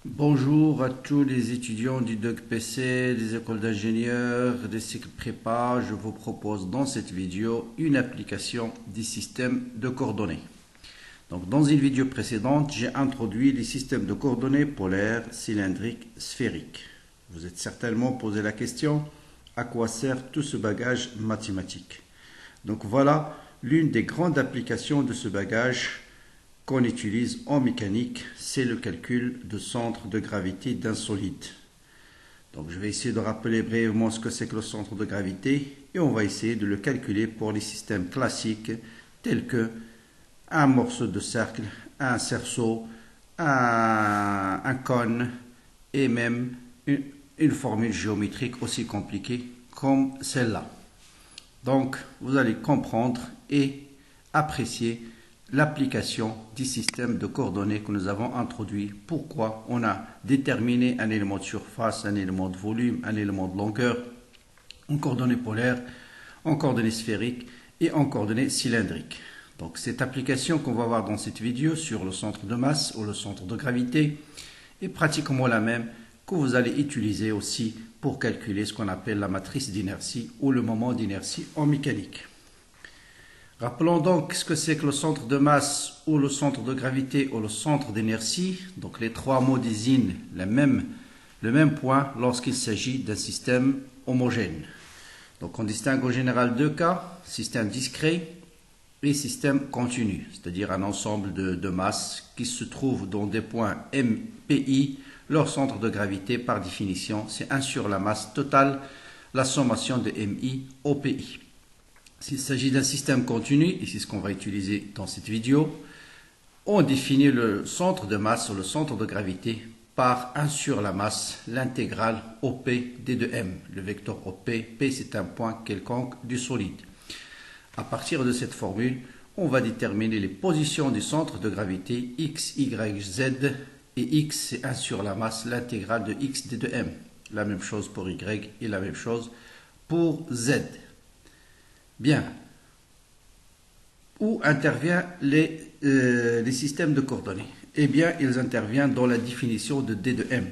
Bonjour à tous les étudiants du DocPC, des écoles d'ingénieurs, des cycles prépa. Je vous propose dans cette vidéo une application des systèmes de coordonnées. Donc, dans une vidéo précédente, j'ai introduit les systèmes de coordonnées polaires, cylindriques, sphériques. Vous êtes certainement posé la question, à quoi sert tout ce bagage mathématique? Donc voilà l'une des grandes applications de ce bagage qu'on utilise en mécanique, c'est le calcul de centre de gravité d'un solide. Donc je vais essayer de rappeler brièvement ce que c'est que le centre de gravité et on va essayer de le calculer pour les systèmes classiques tels que un morceau de cercle, un cerceau, un cône et même une formule géométrique aussi compliquée comme celle-là. Donc vous allez comprendre et apprécier l'application du système de coordonnées que nous avons introduit. Pourquoi on a déterminé un élément de surface, un élément de volume, un élément de longueur en coordonnées polaires, en coordonnées sphériques et en coordonnées cylindriques. Donc cette application qu'on va voir dans cette vidéo sur le centre de masse ou le centre de gravité est pratiquement la même que vous allez utiliser aussi pour calculer ce qu'on appelle la matrice d'inertie ou le moment d'inertie en mécanique. Rappelons donc ce que c'est que le centre de masse ou le centre de gravité ou le centre d'inertie. Donc les trois mots désignent le même point lorsqu'il s'agit d'un système homogène. Donc on distingue en général deux cas, système discret et système continu, c'est-à-dire un ensemble de masses qui se trouvent dans des points MPI. Leur centre de gravité, par définition, c'est 1 sur la masse totale, la sommation de MI au PI. S'il s'agit d'un système continu, et c'est ce qu'on va utiliser dans cette vidéo, on définit le centre de masse ou le centre de gravité par 1 sur la masse, l'intégrale OP d de m. Le vecteur OP, P c'est un point quelconque du solide. À partir de cette formule, on va déterminer les positions du centre de gravité X, Y, Z, et X c'est 1 sur la masse, l'intégrale de X d de m. La même chose pour Y et la même chose pour Z. Bien. Où interviennent les systèmes de coordonnées? Eh bien, ils interviennent dans la définition de D de M.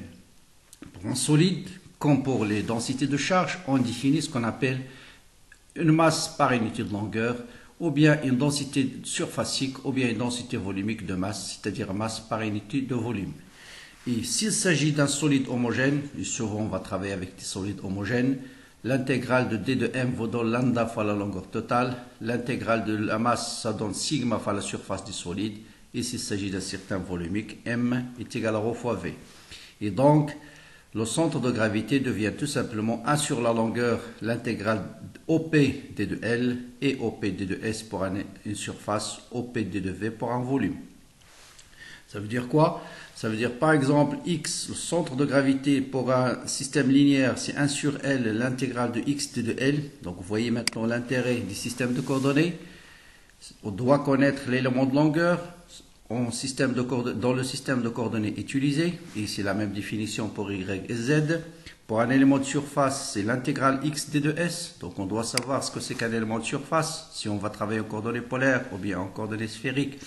Pour un solide, comme pour les densités de charge, on définit ce qu'on appelle une masse par unité de longueur, ou bien une densité surfacique, ou bien une densité volumique de masse, c'est-à-dire masse par unité de volume. Et s'il s'agit d'un solide homogène, et souvent on va travailler avec des solides homogènes, l'intégrale de D de M vaut dans lambda fois la longueur totale. L'intégrale de la masse, ça donne sigma fois la surface du solide. Et s'il s'agit d'un certain volumique, M est égal à ρ fois V. Et donc, le centre de gravité devient tout simplement 1 sur la longueur, l'intégrale OP D de L et OP D de S pour une surface, OP D de V pour un volume. Ça veut dire quoi? Ça veut dire par exemple X, le centre de gravité pour un système linéaire, c'est 1 sur L, l'intégrale de X d de L. Donc vous voyez maintenant l'intérêt du système de coordonnées. On doit connaître l'élément de longueur dans le système de coordonnées utilisé. Et c'est la même définition pour Y et Z. Pour un élément de surface, c'est l'intégrale X d de S. Donc on doit savoir ce que c'est qu'un élément de surface, si on va travailler en coordonnées polaires, ou bien en coordonnées sphériques,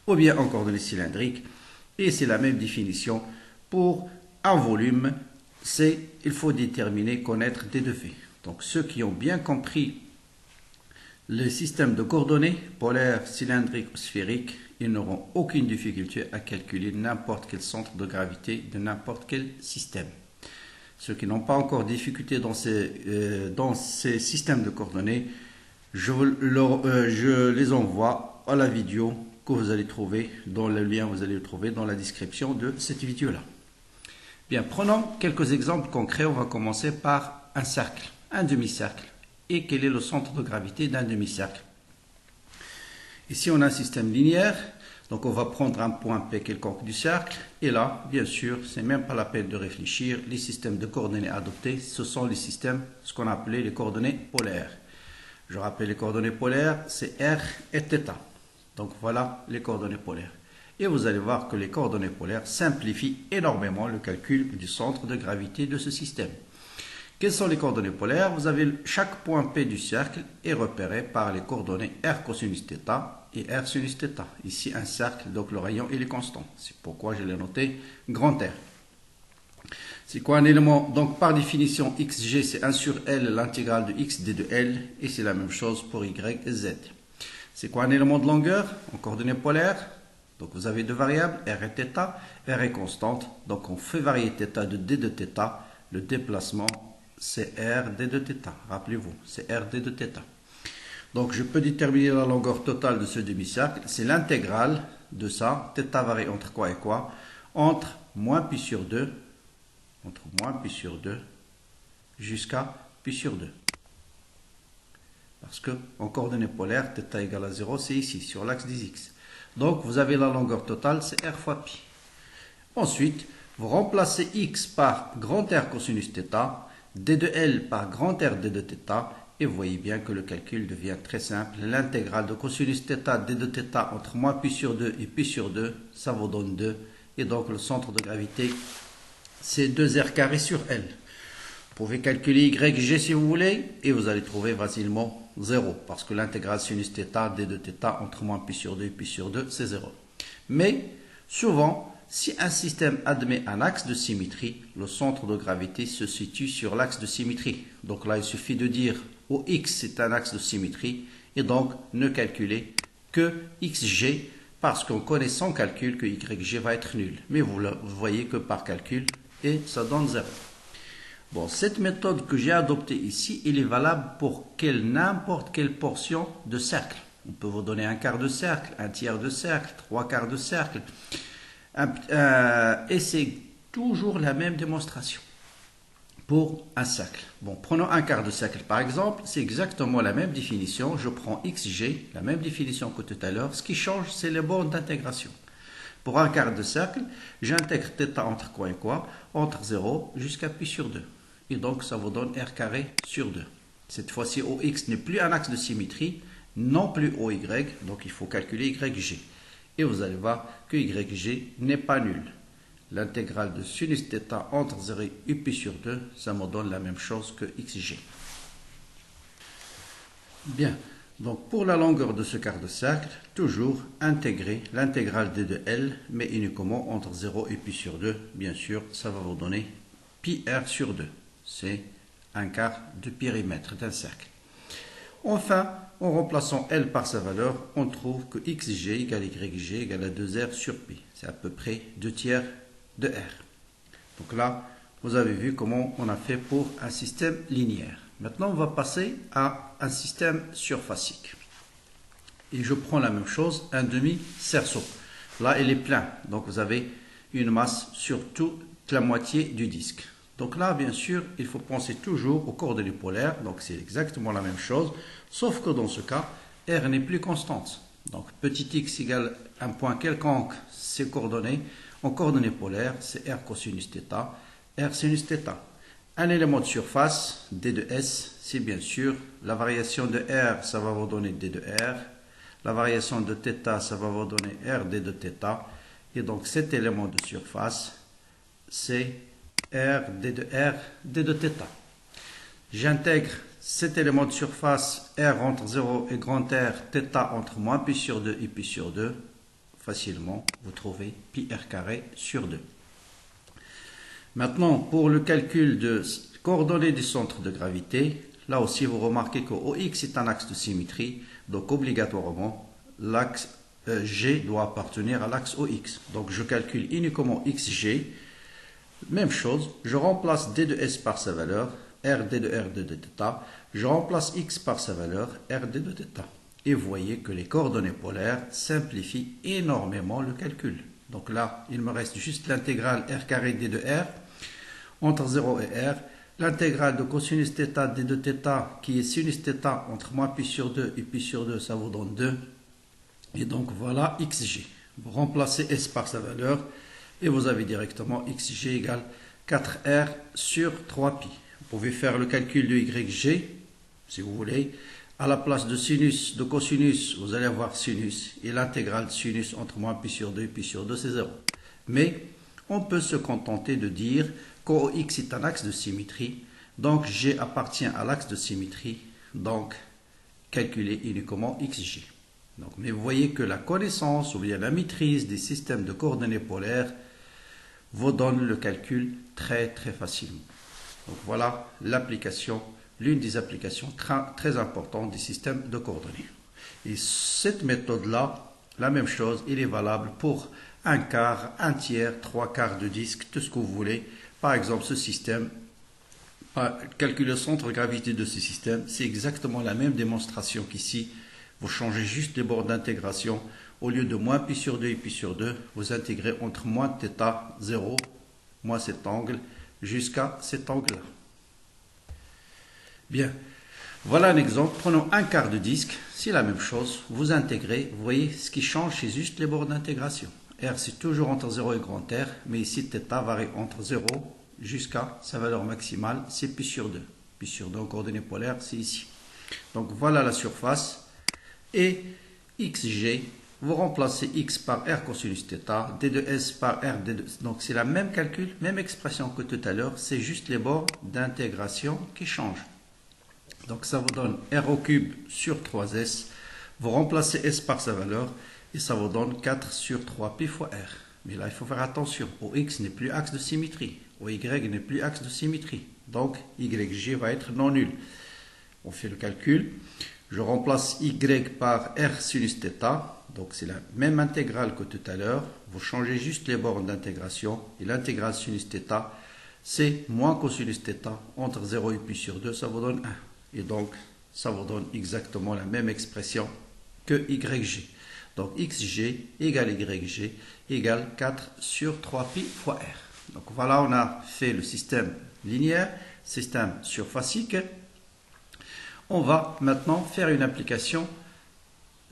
ou bien en coordonnées cylindriques. Et c'est la même définition pour un volume, il faut déterminer, connaître D de V. Donc ceux qui ont bien compris le système de coordonnées polaires, cylindriques ou sphériques, ils n'auront aucune difficulté à calculer n'importe quel centre de gravité de n'importe quel système. Ceux qui n'ont pas encore de difficulté dans ces systèmes de coordonnées, je les envoie à la vidéo que vous allez trouver, dans le lien vous allez le trouver dans la description de cette vidéo-là. Bien, prenons quelques exemples concrets. On va commencer par un cercle, un demi-cercle. Et quel est le centre de gravité d'un demi-cercle? Ici, on a un système linéaire. Donc, on va prendre un point P quelconque du cercle. Et là, bien sûr, c'est même pas la peine de réfléchir. Les systèmes de coordonnées adoptés, ce sont les systèmes, ce qu'on appelait les coordonnées polaires. Je rappelle les coordonnées polaires, c'est R et θ. Donc voilà les coordonnées polaires. Et vous allez voir que les coordonnées polaires simplifient énormément le calcul du centre de gravité de ce système. Quelles sont les coordonnées polaires? Vous avez chaque point P du cercle est repéré par les coordonnées R cosinus θ et R sinus θ. Ici un cercle, donc le rayon il est constant. C'est pourquoi je l'ai noté grand R. C'est quoi un élément? Donc par définition, xg c'est 1 sur L, l'intégrale de x d de L, et c'est la même chose pour y et z. C'est quoi un élément de longueur en coordonnées polaires? Donc vous avez deux variables, r et θ. R est constante, donc on fait varier θ de d de θ. Le déplacement, c'est r d de θ. Rappelez-vous, c'est r d de θ. Donc je peux déterminer la longueur totale de ce demi-cercle. C'est l'intégrale de ça. Θ varie entre quoi et quoi? Entre moins pi sur 2, jusqu'à pi sur 2. Parce que en coordonnées polaires, θ égale à 0, c'est ici, sur l'axe des x. Donc vous avez la longueur totale, c'est r fois pi. Ensuite, vous remplacez x par grand R cosinus θ, d de L par grand R d de θ, et vous voyez bien que le calcul devient très simple. L'intégrale de cosinus θ d de θ entre moins pi sur 2 et pi sur 2, ça vous donne 2. Et donc le centre de gravité, c'est 2r carré sur L. Vous pouvez calculer YG si vous voulez, et vous allez trouver facilement 0, parce que l'intégrale sinus θ d de θ entre moins pi sur 2 et pi sur 2, c'est 0. Mais souvent, si un système admet un axe de symétrie, le centre de gravité se situe sur l'axe de symétrie. Donc là, il suffit de dire OX c'est un axe de symétrie, et donc ne calculez que XG, parce qu'on connaît sans calcul que YG va être nul. Mais vous voyez que par calcul, et ça donne 0. Bon, cette méthode que j'ai adoptée ici, elle est valable pour n'importe quelle portion de cercle. On peut vous donner un quart de cercle, un tiers de cercle, trois quarts de cercle. Et c'est toujours la même démonstration pour un cercle. Bon, prenons un quart de cercle par exemple, c'est exactement la même définition. Je prends XG, la même définition que tout à l'heure. Ce qui change, c'est les bornes d'intégration. Pour un quart de cercle, j'intègre θ entre quoi et quoi? Entre 0 jusqu'à pi sur 2. Et donc, ça vous donne r carré sur 2. Cette fois-ci, OX n'est plus un axe de symétrie, non plus OY, donc il faut calculer YG. Et vous allez voir que YG n'est pas nul. L'intégrale de sinus θ entre 0 et pi sur 2, ça me donne la même chose que XG. Bien, donc pour la longueur de ce quart de cercle, toujours intégrer l'intégrale d de L, mais uniquement entre 0 et pi sur 2. Bien sûr, ça va vous donner pi r sur 2. C'est un quart de périmètre d'un cercle. Enfin, en remplaçant L par sa valeur, on trouve que XG égale YG égale à 2R sur pi. C'est à peu près 2 tiers de R. Donc là, vous avez vu comment on a fait pour un système linéaire. Maintenant, on va passer à un système surfacique. Et je prends la même chose, un demi-cerceau. Là, il est plein. Donc, vous avez une masse sur toute la moitié du disque. Donc là, bien sûr, il faut penser toujours aux coordonnées polaires. Donc, c'est exactement la même chose. Sauf que dans ce cas, R n'est plus constante. Donc, petit x égale un point quelconque, c'est coordonnées. En coordonnées polaires, c'est R cosinus θ, R sinus θ. Un élément de surface, d de S, c'est bien sûr la variation de R, ça va vous donner d de R. La variation de θ, ça va vous donner R d de θ. Et donc, cet élément de surface, c'est R d de R d de θ. J'intègre cet élément de surface R entre 0 et grand R, θ entre moins pi sur 2 et pi sur 2. Facilement, vous trouvez pi r carré sur 2. Maintenant, pour le calcul de coordonnées du centre de gravité, là aussi vous remarquez que OX est un axe de symétrie, donc obligatoirement l'axe G doit appartenir à l'axe OX. Donc je calcule uniquement XG. Même chose, je remplace d de S par sa valeur, R d de R d de θ. Je remplace X par sa valeur, R d de θ. Et vous voyez que les coordonnées polaires simplifient énormément le calcul. Donc là, il me reste juste l'intégrale r carré d de r entre 0 et r. L'intégrale de cosinus θ d de θ qui est sinus θ entre moins pi sur 2 et pi sur 2, ça vous donne 2. Et donc voilà xg. Vous remplacez s par sa valeur et vous avez directement xg égale 4r sur 3pi. Vous pouvez faire le calcul de YG si vous voulez. À la place de sinus, de cosinus, vous allez avoir sinus. Et l'intégrale de sinus entre moins pi sur 2 et pi sur 2, c'est 0. Mais on peut se contenter de dire qu'OX est un axe de symétrie. Donc G appartient à l'axe de symétrie. Donc calculer uniquement XG. Mais vous voyez que la connaissance ou bien la maîtrise des systèmes de coordonnées polaires vous donne le calcul très facilement. Donc voilà l'application, l'une des applications très importantes des systèmes de coordonnées. Et cette méthode-là, la même chose, il est valable pour un quart, un tiers, trois quarts de disque, tout ce que vous voulez. Par exemple, ce système, calculer le centre de gravité de ce système, c'est exactement la même démonstration qu'ici. Vous changez juste les bords d'intégration. Au lieu de moins pi sur 2 et pi sur 2, vous intégrez entre moins θ 0, moins cet angle, jusqu'à cet angle-là. Bien, voilà un exemple. Prenons un quart de disque, c'est la même chose. Vous intégrez, vous voyez, ce qui change, c'est juste les bords d'intégration. R, c'est toujours entre 0 et grand R, mais ici, θ varie entre 0 jusqu'à sa valeur maximale, c'est pi sur 2. Pi sur 2 en coordonnées polaires, c'est ici. Donc voilà la surface. Et xg, vous remplacez x par r cosinus θ, d de s par r d de... Donc c'est la même calcul, même expression que tout à l'heure, c'est juste les bords d'intégration qui changent. Donc ça vous donne r au cube sur 3s, vous remplacez s par sa valeur, et ça vous donne 4 sur 3pi fois r. Mais là il faut faire attention, au x n'est plus axe de symétrie, au y n'est plus axe de symétrie, donc yg va être non nul. On fait le calcul. Je remplace y par r sinus θ, donc c'est la même intégrale que tout à l'heure. Vous changez juste les bornes d'intégration et l'intégrale sinus θ, c'est moins cosinus θ entre 0 et pi sur 2, ça vous donne 1. Et donc, ça vous donne exactement la même expression que yg. Donc, xg égale yg égale 4 sur 3pi fois r. Donc voilà, on a fait le système linéaire, système surfacique. On va maintenant faire une application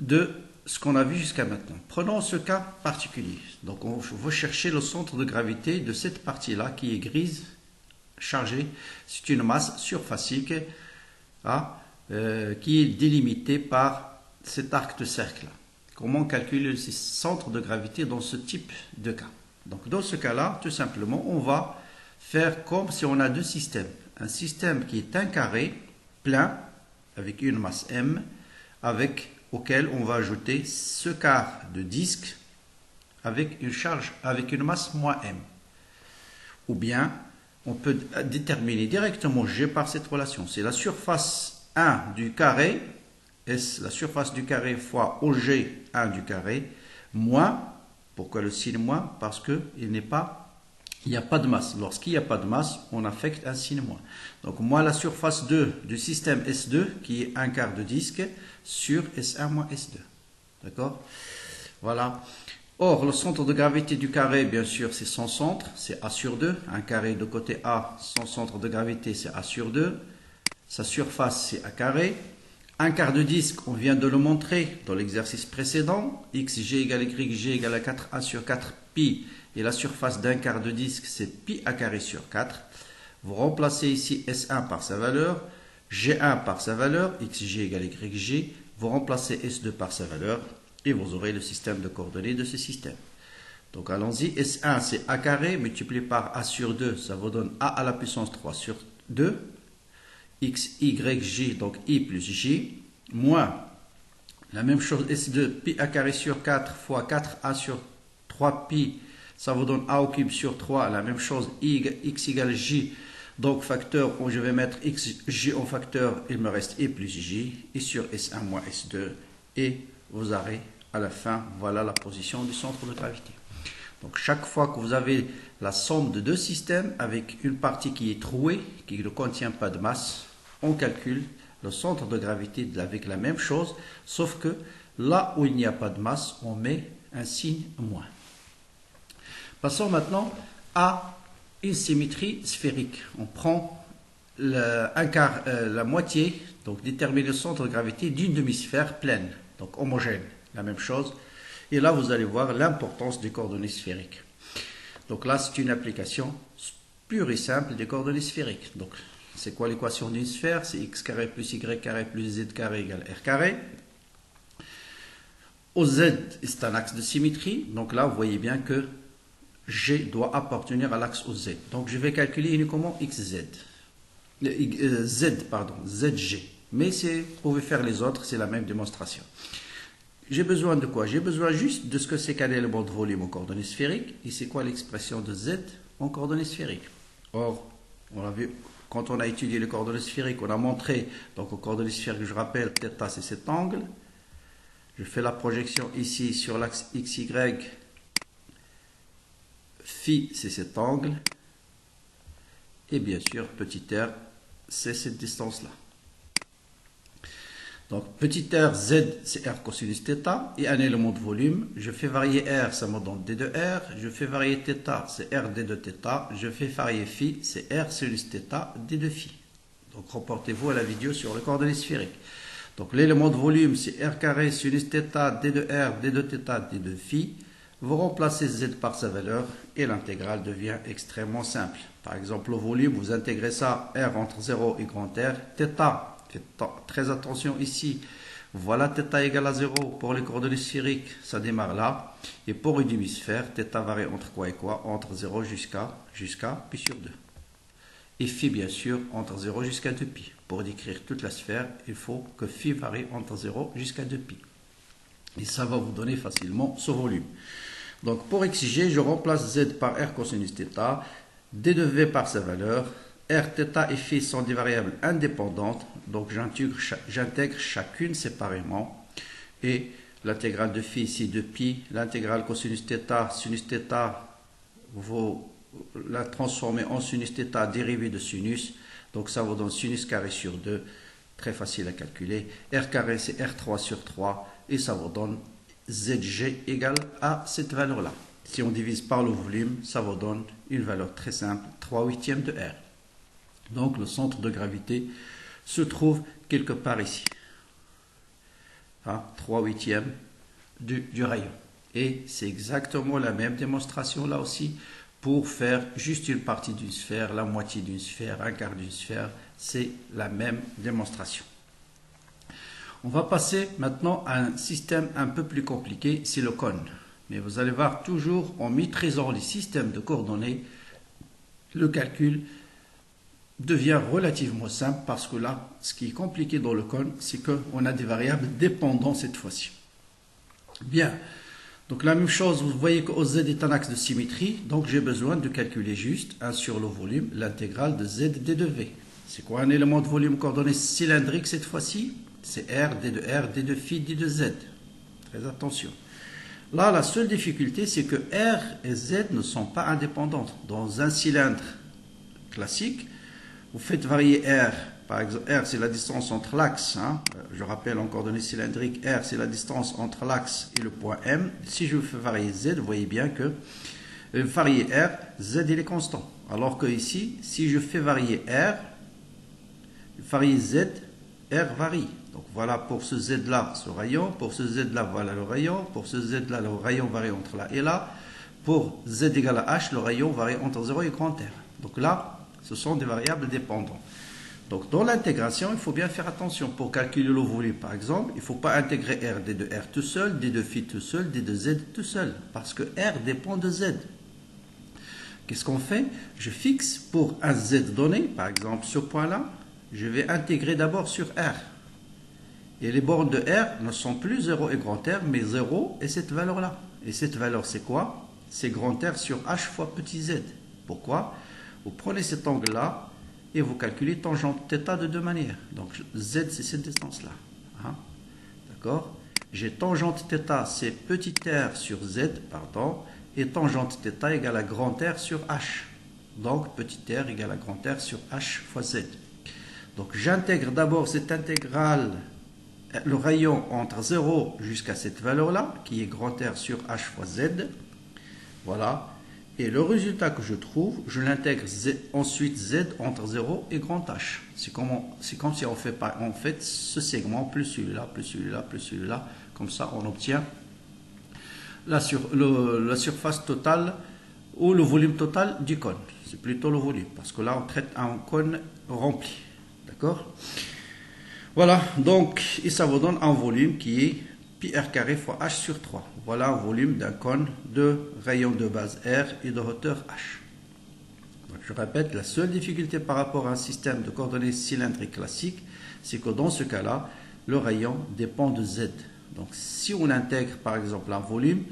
de ce qu'on a vu jusqu'à maintenant. Prenons ce cas particulier. Donc on va chercher le centre de gravité de cette partie-là qui est grise, chargée. C'est une masse surfacique qui est délimitée par cet arc de cercle-là. Comment calculer le centre de gravité dans ce type de cas? Donc dans ce cas-là, tout simplement, on va faire comme si on a deux systèmes. Un système qui est un carré plein, avec une masse m, auquel on va ajouter ce quart de disque avec une charge, avec une masse moins m. Ou bien, on peut déterminer directement G par cette relation. C'est la surface 1 du carré, S, la surface du carré fois OG 1 du carré, moins, pourquoi le signe moins? Parce qu'il n'y a pas de masse. Lorsqu'il n'y a pas de masse, on affecte un signe moins. Donc, moins la surface 2 du système S2, qui est un quart de disque, sur S1 moins S2. D'accord? Voilà. Or, le centre de gravité du carré, bien sûr, c'est son centre, c'est A sur 2. Un carré de côté A, son centre de gravité, c'est A sur 2. Sa surface, c'est A carré. Un quart de disque, on vient de le montrer dans l'exercice précédent. xg égale yg égale à 4, 1 sur 4 pi. Et la surface d'un quart de disque, c'est pi a carré sur 4. Vous remplacez ici S1 par sa valeur, G1 par sa valeur, xg égale yg. Vous remplacez S2 par sa valeur et vous aurez le système de coordonnées de ce système. Donc allons-y, S1 c'est a carré multiplié par a sur 2, ça vous donne a à la puissance 3 sur 2. X, Y, J, donc I plus J, moins la même chose S2, pi a carré sur 4 fois 4a sur 3 pi, ça vous donne a au cube sur 3, la même chose, X égale J, donc facteur, je vais mettre X, J en facteur, il me reste I plus J, et sur S1 moins S2, et vous aurez à la fin, voilà la position du centre de gravité. Donc chaque fois que vous avez la somme de deux systèmes avec une partie qui est trouée, qui ne contient pas de masse, on calcule le centre de gravité avec la même chose, sauf que là où il n'y a pas de masse, on met un signe moins. Passons maintenant à une symétrie sphérique. On prend la moitié, donc détermine le centre de gravité d'une demi-sphère pleine, donc homogène, la même chose. Et là, vous allez voir l'importance des coordonnées sphériques. Donc là, c'est une application pure et simple des coordonnées sphériques. Donc, c'est quoi l'équation d'une sphère? C'est x carré plus y carré plus z carré égale r carré. Au z, c'est un axe de symétrie. Donc là, vous voyez bien que G doit appartenir à l'axe au z. Donc, je vais calculer uniquement xz. ZG. Mais vous pouvez faire les autres, c'est la même démonstration. j'ai besoin de quoi? J'ai besoin juste de ce que c'est qu'un élément de volume en coordonnées sphériques. Et c'est quoi l'expression de Z en coordonnées sphériques? Or, on l'a vu, quand on a étudié les coordonnées sphériques, on a montré, donc aux coordonnées sphériques, je rappelle, θ c'est cet angle. Je fais la projection ici sur l'axe XY. Phi c'est cet angle. Et bien sûr, petit r, c'est cette distance-là. Donc, petit r, z, c'est r cosinus θ, et un élément de volume. Je fais varier r, ça me donne d de r. Je fais varier θ, c'est r d de θ. Je fais varier phi, c'est r sinus θ, d de phi. Donc, reportez-vous à la vidéo sur les coordonnées sphériques. Donc, l'élément de volume, c'est r carré sinus θ, d de r, d de θ, d de phi. Vous remplacez z par sa valeur, et l'intégrale devient extrêmement simple. Par exemple, le volume, vous intégrez ça, r entre 0 et grand R, θ. Faites très attention ici. Voilà θ égale à 0 pour les coordonnées sphériques, ça démarre là. Et pour une demi-sphère, θ varie entre quoi et quoi? Entre 0 jusqu'à pi sur 2. Et phi, bien sûr, entre 0 jusqu'à 2pi. Pour décrire toute la sphère, il faut que phi varie entre 0 jusqu'à 2pi. Et ça va vous donner facilement ce volume. Donc pour xj, je remplace z par r cosinus θ, d de v par sa valeur. R, θ et phi sont des variables indépendantes, donc j'intègre chacune séparément. Et l'intégrale de phi ici de pi, l'intégrale cosinus θ, sinus θ, vous la transformez en sinus θ dérivé de sinus, donc ça vous donne sinus carré sur 2, très facile à calculer. R carré c'est R3 sur 3, et ça vous donne Zg égale à cette valeur-là. Si on divise par le volume, ça vous donne une valeur très simple, 3/8 de R. Donc le centre de gravité se trouve quelque part ici. 3/8 du rayon. Et c'est exactement la même démonstration là aussi pour faire juste une partie d'une sphère, la moitié d'une sphère, un quart d'une sphère. C'est la même démonstration. On va passer maintenant à un système un peu plus compliqué, c'est le cône. Mais vous allez voir, toujours en maîtrisant les systèmes de coordonnées, le calcul devient relativement simple parce que là, ce qui est compliqué dans le cône, c'est qu'on a des variables dépendantes cette fois-ci. Bien, donc la même chose, vous voyez que OZ est un axe de symétrie, donc j'ai besoin de calculer juste 1 sur le volume, l'intégrale de Z d de V. C'est quoi un élément de volume coordonné cylindrique cette fois-ci? C'est R, d de R, d de phi, d de Z. Très attention. Là, la seule difficulté, c'est que R et Z ne sont pas indépendantes. Dans un cylindre classique, vous faites varier R. Par exemple, R, c'est la distance entre l'axe. Je rappelle en coordonnées cylindriques, R, c'est la distance entre l'axe et le point M. Si je fais varier Z, vous voyez bien que varier R, Z, il est constant. Alors que ici, si je fais varier R, varier Z, R varie. Donc voilà pour ce Z-là, ce rayon. Pour ce Z-là, voilà le rayon. Pour ce Z-là, le rayon varie entre là et là. Pour Z égale à H, le rayon varie entre 0 et grand R. Donc là, ce sont des variables dépendantes. Donc dans l'intégration, il faut bien faire attention. Pour calculer le volume, par exemple, il ne faut pas intégrer R, d de R tout seul, d de phi tout seul, d de Z tout seul. Parce que R dépend de Z. Qu'est-ce qu'on fait? Je fixe pour un Z donné, par exemple ce point-là, je vais intégrer d'abord sur R. Et les bornes de R ne sont plus 0 et grand R, mais 0 et cette valeur-là. Et cette valeur, c'est quoi? C'est grand R sur H fois petit z. Pourquoi? Vous prenez cet angle-là et vous calculez tangente θ de deux manières. Donc z, c'est cette distance-là. D'accord? J'ai tangente θ, c'est petit r sur z, pardon, et tangente θ égale à grand R sur H. Donc petit r égale à grand R sur H fois z. Donc j'intègre d'abord cette intégrale, le rayon entre 0 jusqu'à cette valeur-là, qui est grand R sur H fois Z. Voilà. Et le résultat que je trouve, je l'intègre ensuite Z entre 0 et grand H. C'est comme si on fait ce segment plus celui-là, plus celui-là, plus celui-là. Comme ça, on obtient la surface totale ou le volume total du cône. C'est plutôt le volume, parce que là, on traite un cône rempli. D'accord? Voilà, donc, et ça vous donne un volume qui est pi r carré fois h sur 3. Voilà un volume d'un cône de rayon de base R et de hauteur H. Donc, je répète, la seule difficulté par rapport à un système de coordonnées cylindriques classique, c'est que dans ce cas-là, le rayon dépend de Z. Donc si on intègre par exemple un volume,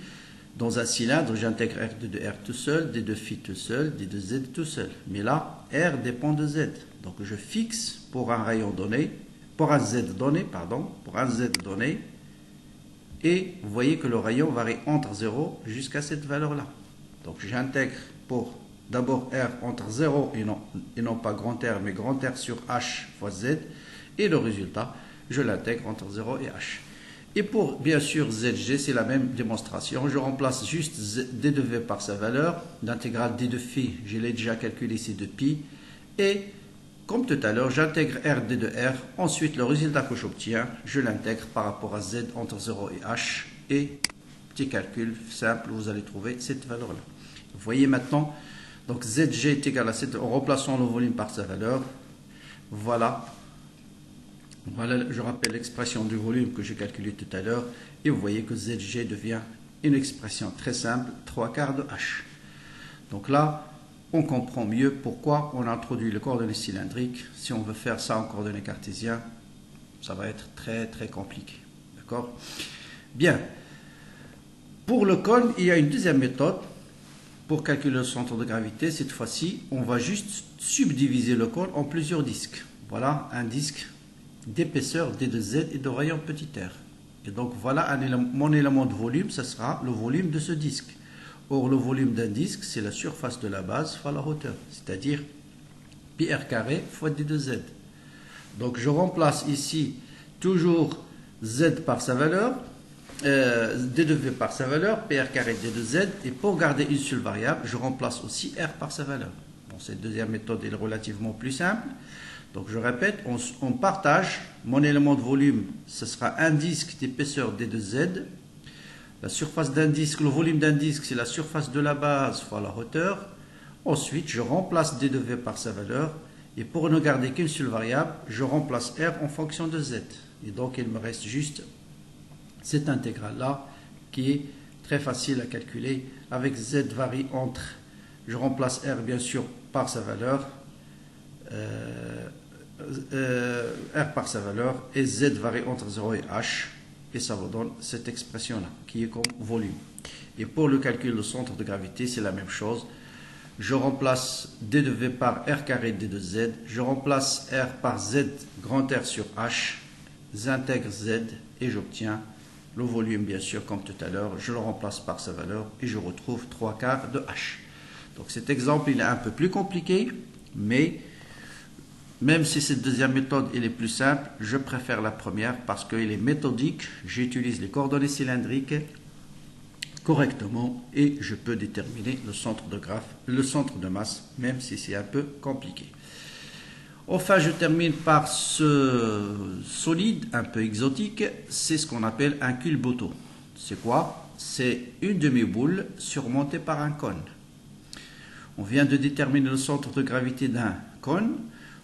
dans un cylindre, j'intègre R de R tout seul, D de phi tout seul, D de Z tout seul. Mais là, R dépend de Z. Donc je fixe pour un rayon donné, pour un Z donné, pardon, pour un Z donné. Et vous voyez que le rayon varie entre 0 jusqu'à cette valeur-là. Donc j'intègre pour d'abord R entre 0 et non pas grand R, mais grand R sur H fois Z. Et le résultat, je l'intègre entre 0 et H. Et pour, bien sûr, ZG, c'est la même démonstration. Je remplace juste D de V par sa valeur. L'intégrale D de phi, je l'ai déjà calculé, c'est de pi. Et, comme tout à l'heure, j'intègre R D de R. Ensuite, le résultat que j'obtiens, je l'intègre par rapport à Z entre 0 et H. Et, petit calcul simple, vous allez trouver cette valeur-là. Vous voyez maintenant, donc ZG est égal à 7, en remplaçant le volume par sa valeur. Voilà. Voilà, je rappelle l'expression du volume que j'ai calculé tout à l'heure. Et vous voyez que ZG devient une expression très simple, 3/4 de H. Donc là, on comprend mieux pourquoi on a introduit les coordonnées cylindriques. Si on veut faire ça en coordonnées cartésiennes, ça va être très très compliqué. D'accord? Bien. Pour le cône, il y a une deuxième méthode pour calculer le centre de gravité. Cette fois-ci, on va juste subdiviser le cône en plusieurs disques. Voilà un disque d'épaisseur D de Z et de rayon petit r. Et donc voilà mon élément de volume, ce sera le volume de ce disque. Or le volume d'un disque, c'est la surface de la base fois la hauteur, c'est-à-dire pi r carré fois D de Z. Donc je remplace ici toujours Z par sa valeur, D de V par sa valeur, pi r carré D de Z, et pour garder une seule variable, je remplace aussi R par sa valeur. Bon, cette deuxième méthode est relativement plus simple. Donc je répète, on partage mon élément de volume, ce sera un disque d'épaisseur D de Z. La surface d'un disque, le volume d'un disque, c'est la surface de la base fois la hauteur. Ensuite, je remplace D de V par sa valeur. Et pour ne garder qu'une seule variable, je remplace R en fonction de Z. Et donc il me reste juste cette intégrale-là qui est très facile à calculer. Avec Z varie entre, je remplace R bien sûr par sa valeur. R par sa valeur et Z varie entre 0 et H et ça vous donne cette expression là qui est comme volume. Et pour le calcul du centre de gravité, c'est la même chose. Je remplace D de V par R carré D de Z, je remplace R par Z grand R sur H, j'intègre Z et j'obtiens le volume bien sûr comme tout à l'heure, je le remplace par sa valeur et je retrouve 3/4 de H. Donc cet exemple il est un peu plus compliqué, mais même si cette deuxième méthode elle est plus simple, je préfère la première parce qu'elle est méthodique. J'utilise les coordonnées cylindriques correctement et je peux déterminer le centre de masse, même si c'est un peu compliqué. Enfin, je termine par ce solide un peu exotique, c'est ce qu'on appelle un culbuto. C'est quoi? C'est une demi-boule surmontée par un cône. On vient de déterminer le centre de gravité d'un cône.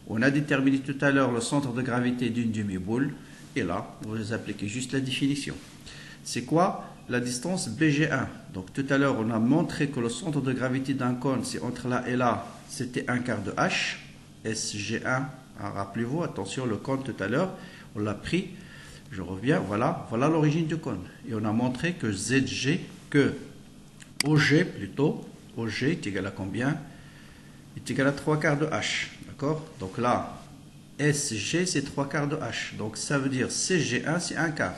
On a déterminé tout à l'heure le centre de gravité d'une demi-boule. Et là, vous appliquez juste la définition. C'est quoi? La distance BG1. Donc tout à l'heure, on a montré que le centre de gravité d'un cône, c'est entre là et là, c'était 1/4 de H. SG1, rappelez-vous, attention, le cône tout à l'heure, on l'a pris. Je reviens, voilà l'origine du cône. Et on a montré que ZG, que OG plutôt, OG est égal à combien? Est égal à 3/4 de H. D'accord? Donc là, SG, c'est 3/4 de H. Donc ça veut dire CG1, c'est 1/4.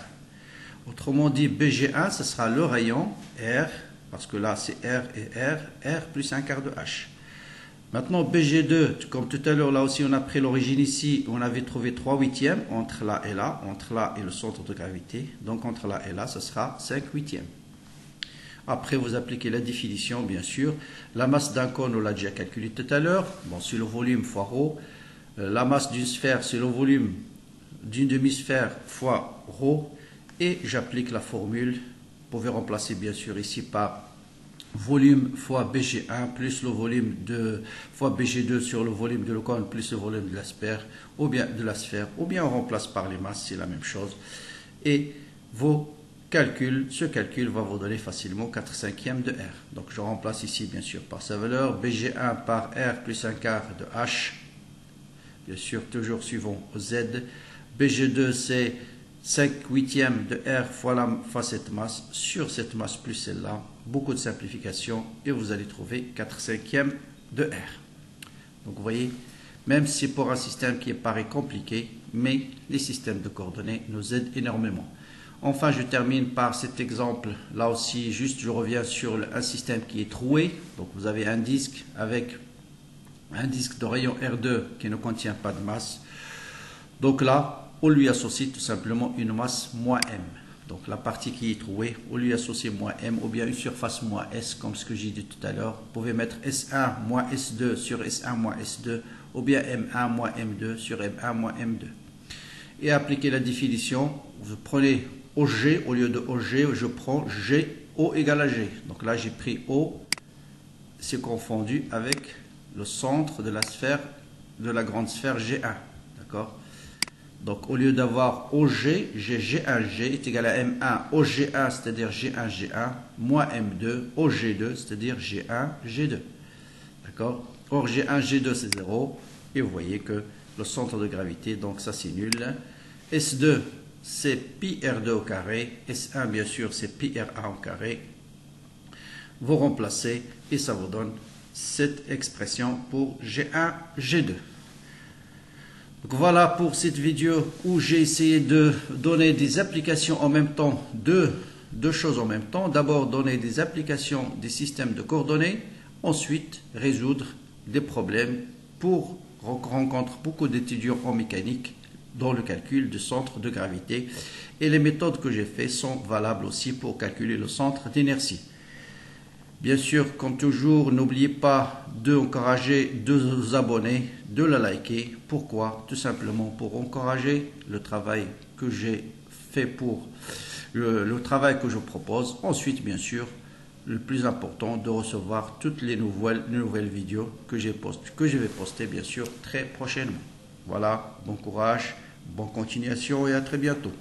Autrement dit, BG1, ce sera le rayon R, parce que là, c'est R et R plus 1/4 de H. Maintenant, BG2, comme tout à l'heure, là aussi, on a pris l'origine ici, on avait trouvé 3/8 entre là et le centre de gravité. Donc, entre là et là, ce sera 5/8. Après, vous appliquez la définition, bien sûr. La masse d'un cône, on l'a déjà calculé tout à l'heure. Bon, c'est le volume fois ρ. La masse d'une sphère, c'est le volume d'une demi-sphère fois ρ. Et j'applique la formule. Vous pouvez remplacer, bien sûr, ici par volume fois BG1 plus le volume fois BG2 sur le volume de le cône plus le volume de la sphère, ou bien on remplace par les masses, c'est la même chose. Et ce calcul va vous donner facilement 4/5 de R. Donc je remplace ici bien sûr par sa valeur, BG1 par R plus 1/4 de H, bien sûr toujours suivant Z. BG2 c'est 5/8 de R fois cette masse sur cette masse plus celle-là. Beaucoup de simplification et vous allez trouver 4/5 de R. Donc vous voyez, même si c'est pour un système qui paraît compliqué, mais les systèmes de coordonnées nous aident énormément. Enfin, je termine par cet exemple. Là aussi, juste je reviens sur un système qui est troué. Donc vous avez un disque avec un disque de rayon R2 qui ne contient pas de masse. Donc là, on lui associe tout simplement une masse moins M. Donc la partie qui est trouée, on lui associe moins M ou bien une surface moins S, comme ce que j'ai dit tout à l'heure. Vous pouvez mettre S1 moins S2 sur S1 moins S2 ou bien M1 moins M2 sur M1 moins M2. Et appliquer la définition, vous prenez OG, au lieu de OG, je prends G, O égale à G. Donc là, j'ai pris O, c'est confondu avec le centre de la sphère, de la grande sphère G1. D'accord? Donc au lieu d'avoir OG, j'ai G1G est égal à M1 OG1, c'est-à-dire G1G1, moins M2 OG2, c'est-à-dire G1G2. D'accord? Or G1G2 c'est 0, et vous voyez que le centre de gravité, donc ça c'est nul. S2 c'est pi R2 au carré, S1 bien sûr c'est pi R1 au carré. Vous remplacez et ça vous donne cette expression pour G1, G2. Donc voilà pour cette vidéo où j'ai essayé de donner des applications en même temps, deux choses en même temps. D'abord donner des applications des systèmes de coordonnées, ensuite résoudre des problèmes pour rencontrer beaucoup d'étudiants en mécanique dans le calcul du centre de gravité. Et les méthodes que j'ai faites sont valables aussi pour calculer le centre d'inertie. Bien sûr, comme toujours, n'oubliez pas d'encourager de vous abonner, de la liker. Pourquoi? Tout simplement pour encourager le travail que j'ai fait pour le travail que je propose. Ensuite, bien sûr, le plus important, de recevoir toutes les nouvelles vidéos que je vais poster, bien sûr, très prochainement. Voilà, bon courage, bonne continuation et à très bientôt.